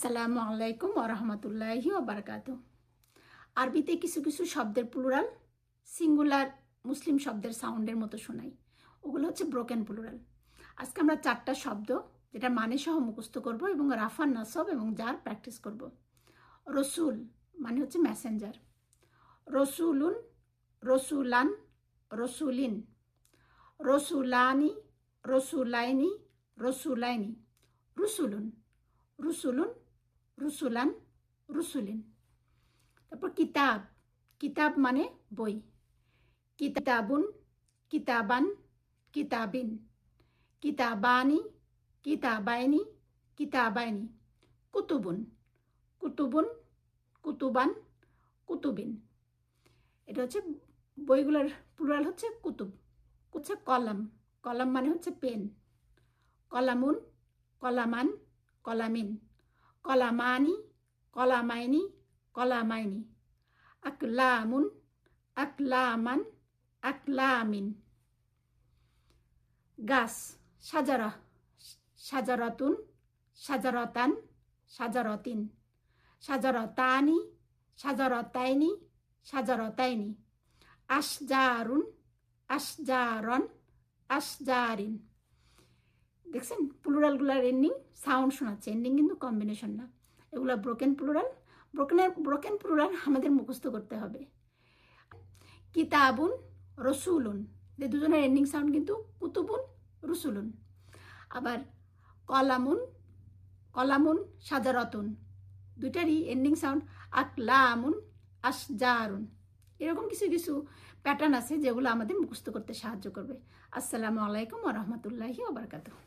আসসালামু আলাইকুম ওরহমতুল্লাহি ওবারাকাতুহু। আরবিতে কিছু কিছু শব্দের প্লুরাল সিঙ্গুলার মুসলিম শব্দের সাউন্ডের মতো শোনাই, ওগুলো হচ্ছে ব্রোকেন প্লুরাল। আজকে আমরা 4টা শব্দ যেটা মানে সহ মুখস্থ করব এবং রাফা নাসব এবং যার প্র্যাকটিস করব। রসুল মানে হচ্ছে মেসেঞ্জার, রসুলুন, রসুলান, রসুলিন, রসুলানি, রসুলাইনি, রসুলাইনি, রুসুলুন, রুসুলুন, রুসুলান, রুসুলিন। তারপর কিতাব, কিতাব মানে বই, কিতাবুন, কিতাবান, কিতাবিন, কিতাবানি, কিতাবাইনি, কিতাবাইনি, কুতুবুন, কুতুবুন, কুতুবান, কুতুবিন। এটা হচ্ছে বইগুলোর প্লুরাল হচ্ছে কুতুব। হচ্ছে কলাম, কলাম মানে হচ্ছে পেন, কলামুন, কলামান, কলামিন, কলামানি, কলামাইনি, কলামাইনি, আকলামুন, আকলামান, আকলামিন। গাছ, সাজারা, সাজারাতুন, সাজারতান, সাজারতিন, সাজারতানি, সাজারতাইনি, সাজারতাইনি, আশজারুন, আশজারন, আশজারিন। দেখছেন প্লুরালগুলোর এন্ডিং সাউন্ড শোনাচ্ছে, এন্ডিং কিন্তু কম্বিনেশন না। এগুলো ব্রোকেন প্লুরাল। ব্রোকেন প্লুরাল আমাদের মুখস্থ করতে হবে। কিতাবুন, রসুলুন, এই দুজনের এন্ডিং সাউন্ড কিন্তু কুতুবুন, রসুলুন। আবার কলামুন, কলামুন, সাজারতুন, দুইটারই এন্ডিং সাউন্ড আকলামুন, আশজারুন। এরকম কিছু কিছু প্যাটার্ন আছে যেগুলো আমাদের মুখস্থ করতে সাহায্য করবে। আসসালামু আলাইকুম ওয়া রাহমাতুল্লাহি ওয়া বারাকাতুহু।